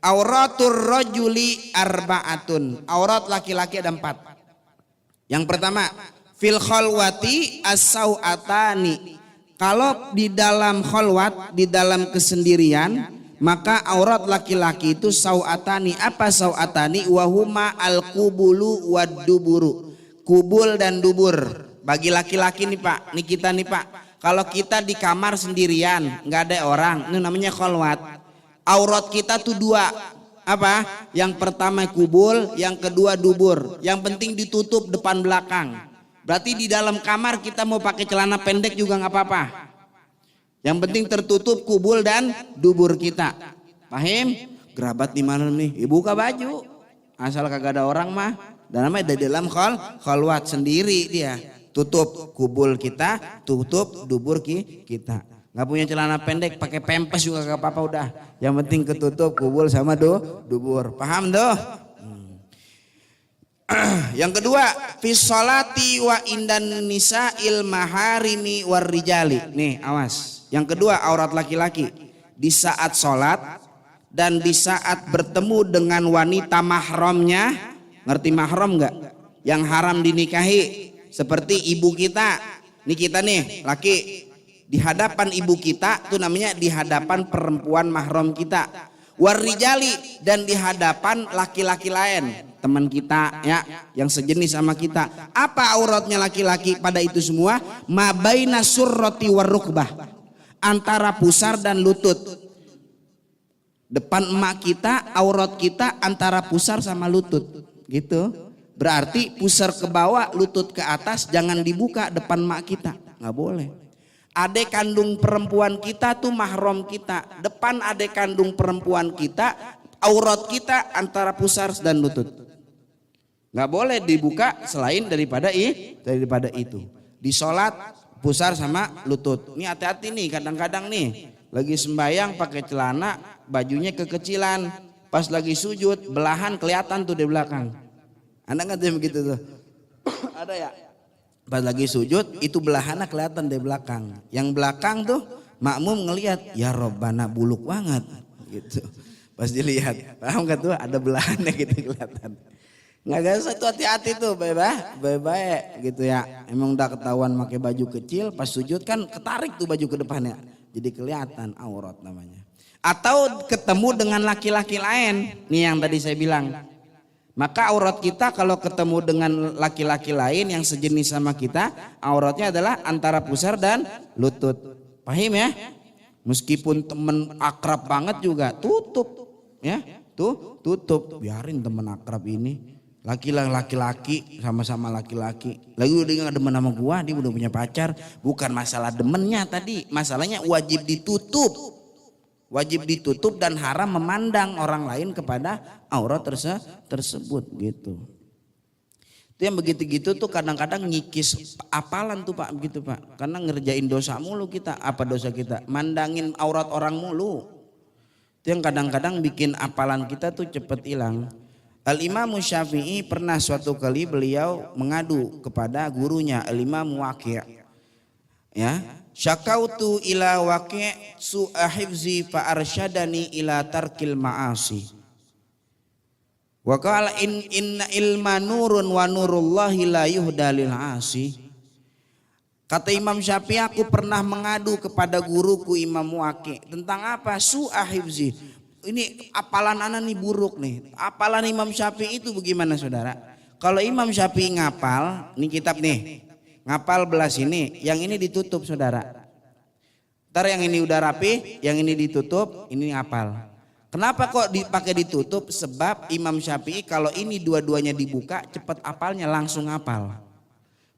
Auratur rajuli arba'atun. Aurat laki-laki ada 4. Yang pertama, fil khalwati as-sau'atani. Kalau di dalam khalwat, di dalam kesendirian, maka aurat laki-laki itu sau'atani. Apa sau'atani? Wahuma al-kubulu wad-duburu. Kubul dan dubur. Bagi laki-laki nih Pak, nih kita nih Pak. Kalau kita di kamar sendirian, nggak ada orang, ini namanya khalwat. Aurat kita tuh 2. Apa? Yang pertama kubul, yang kedua dubur. Yang penting ditutup depan belakang. Berarti di dalam kamar kita mau pakai celana pendek juga nggak apa-apa. Yang penting tertutup kubul dan dubur kita. Paham? Gerabat di mana nih? Buka baju. Asal kagak ada orang mah. Dan namanya di dalam khalwat sendiri dia. Tutup kubul kita, tutup dubur kita. Nggak punya celana pendek, pakai pempes juga gak apa-apa udah. Yang penting ketutup kubul sama dubur. Paham tuh? Yang kedua, fi sholati wa indan nisa'il maharimi warrijali. Nih, awas. Yang kedua, aurat laki-laki di saat sholat dan di saat bertemu dengan wanita mahramnya. Ngerti mahram nggak? Yang haram dinikahi, seperti ibu kita. Nih kita nih, laki. Di hadapan ibu kita itu namanya di hadapan perempuan mahram kita. Warrijali, dan di hadapan laki-laki lain, teman kita ya, yang sejenis sama kita. Apa auratnya laki-laki pada itu semua? Mabaina surrati warrukbah, antara pusar dan lutut. Depan emak kita, aurat kita antara pusar sama lutut. Gitu. Berarti pusar ke bawah, lutut ke atas, jangan dibuka depan emak kita. Nggak boleh. Adek kandung perempuan kita tuh mahram kita. Depan adek kandung perempuan kita, aurat kita antara pusar dan lutut. Nggak boleh dibuka selain daripada itu. Di sholat pusar sama lutut. Ini hati-hati nih, kadang-kadang nih lagi sembayang pakai celana, bajunya kekecilan. Pas lagi sujud belahan kelihatan tuh di belakang. Anda nggak tahu begitu tuh? Ada ya? Pas lagi sujud itu belahannya kelihatan di belakang. Yang belakang tuh makmum ngelihat, ya Robbana buluk banget gitu. Pas dilihat, paham gak tuh ada belahannya gitu kelihatan. Nggak usah tuh, hati-hati tuh, baik-baik gitu ya. Emang udah ketahuan pakai baju kecil, pas sujud kan ketarik tuh baju ke depannya. Jadi kelihatan aurat namanya. Atau ketemu dengan laki-laki lain, nih yang tadi saya bilang. Maka aurat kita kalau ketemu dengan laki-laki lain yang sejenis sama kita, auratnya adalah antara pusar dan lutut. Paham ya? Meskipun teman akrab banget juga tutup ya. Tutup. Biarin teman akrab ini. Laki-laki sama-sama laki-laki. Lagi udah gak demen sama gua, dia udah punya pacar. Bukan masalah demennya tadi, masalahnya wajib ditutup. Wajib ditutup dan haram memandang orang lain kepada aurat tersebut gitu. Itu yang begitu-gitu tuh kadang-kadang ngikis apalan tuh Pak, begitu Pak. Karena ngerjain dosa mulu kita. Apa dosa kita? Mandangin aurat orang mulu. Itu yang kadang-kadang bikin apalan kita tuh cepet hilang. Al-Imam Syafi'i pernah suatu kali beliau mengadu kepada gurunya Al-Imam Waqi'. Ya. Syakautu ila Waqi' su'a hifzi fa arsyadani ila tarkil ma'asi. Wa qala inna ilma nurun wa nurullahi la yuhda lil 'asi. Kata Imam Syafi'i, aku pernah mengadu kepada guruku Imam Waqi' tentang apa? Su'a hifzi. Ini apalan anak nih buruk nih. Apalan Imam Syafi'i itu bagaimana saudara? Kalau Imam Syafi'i ngapal, nih kitab nih. Ngapal belah sini, yang ini ditutup saudara. Ntar yang ini udah rapi, yang ini ditutup, ini ngapal. Kenapa kok dipakai ditutup? Sebab Imam Syafi'i kalau ini dua-duanya dibuka, cepat apalnya langsung ngapal.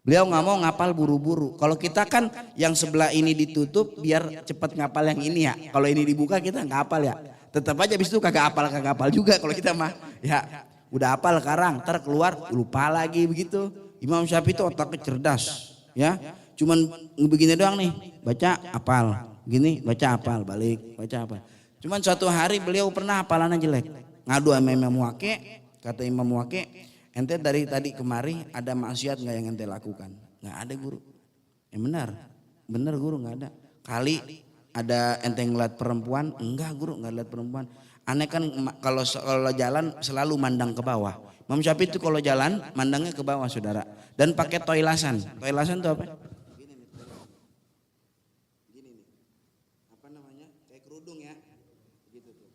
Beliau nggak mau ngapal buru-buru. Kalau kita kan yang sebelah ini ditutup biar cepat ngapal yang ini ya. Kalau ini dibuka kita nggak hafal ya. Tetap aja abis itu kagak hafal juga kalau kita mah. Ya udah hafal sekarang, ntar keluar lupa lagi begitu. Imam Syafi'i itu otaknya cerdas, ya. Cuman begini doang nih, baca hafal, gini baca hafal, balik baca hafal. Cuman suatu hari beliau pernah hafalannya jelek, ngadu sama Imam Waqi', kata Imam Waqi', ente dari tadi kemari ada maksiat nggak yang ente lakukan? Nggak ada guru. Benar guru nggak ada. Kali ada ente ngeliat perempuan? Enggak guru, nggak lihat perempuan. Aneh kan kalau jalan selalu mandang ke bawah. Imam Syafi'i itu kalau jalan mandangnya ke bawah saudara. Dan pakai toilasan. Toilasan itu apa? Gini nih. Apa namanya? Kayak kerudung ya. Gitu tuh.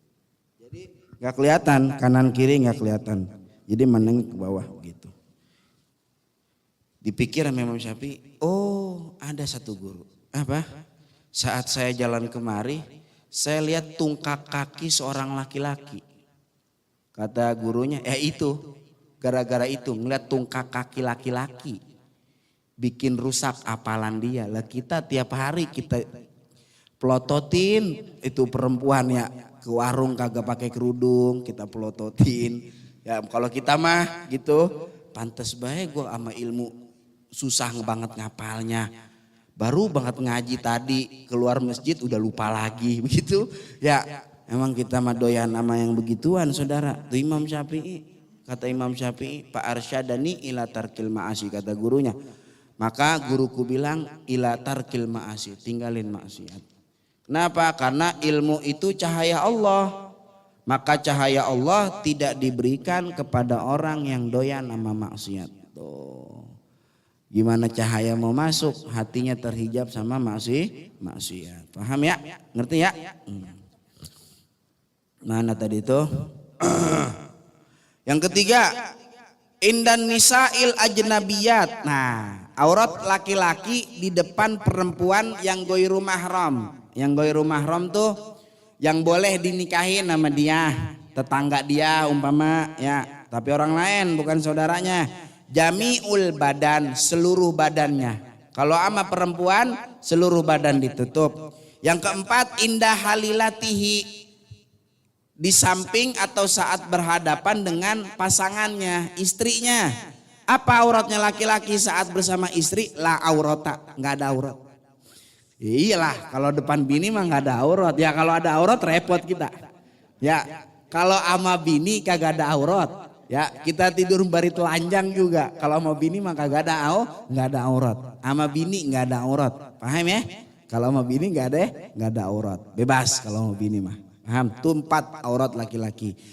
Jadi nggak kelihatan kanan kiri nggak kelihatan. Jadi mandang ke bawah gitu. Dipikir sama Imam Syafi'i, oh ada satu guru. Apa? Saat saya jalan kemari, saya lihat tungkak kaki seorang laki-laki. Kata gurunya, itu gara-gara itu ngeliat tungkak kaki laki-laki. Bikin rusak apalan dia. Lah kita tiap hari kita pelototin itu perempuan ya. Ke warung kagak pakai kerudung, kita pelototin. Ya kalau kita mah gitu, pantas baik gue sama ilmu. Susah banget ngapalnya. Baru banget ngaji tadi keluar masjid udah lupa lagi begitu. Ya emang kita mah doyan sama yang begituan saudara. Tuh Imam Syafi'i. Kata Imam Syafi'i, Pak Arsyadani ila tarkil ma'asi kata gurunya. Maka guruku bilang ila tarkil ma'asi, tinggalin maksiat. Kenapa? Karena ilmu itu cahaya Allah. Maka cahaya Allah tidak diberikan kepada orang yang doyan sama maksiat. Tuh. Gimana cahaya mau masuk, hatinya terhijab sama maksiat. Paham ya? Ngerti ya? Mana tadi itu? Yang ketiga, indan nisa'il ajnabiyat. Nah, aurat laki-laki di depan perempuan yang ghairu mahram. Yang ghairu mahram tuh yang boleh dinikahin sama dia, tetangga dia umpama ya, tapi orang lain bukan saudaranya. Jami'ul badan, seluruh badannya. Kalau ama perempuan seluruh badan ditutup. Yang keempat, indah halilatihi, di samping atau saat berhadapan dengan pasangannya, istrinya. Apa auratnya laki-laki saat bersama istri? La aurata, nggak ada aurat. Iyalah, kalau depan bini mah nggak ada aurat. Ya kalau ada aurat repot kita. Ya kalau ama bini kagak ada aurat. Ya kita tidur bari telanjang juga. Kalau sama bini mah kagak ada nggak ada aurat. Sama bini nggak ada aurat. Paham ya? Kalau sama bini nggak ada aurat. Bebas kalau sama bini mah. Paham? Tuh 4 aurat laki-laki.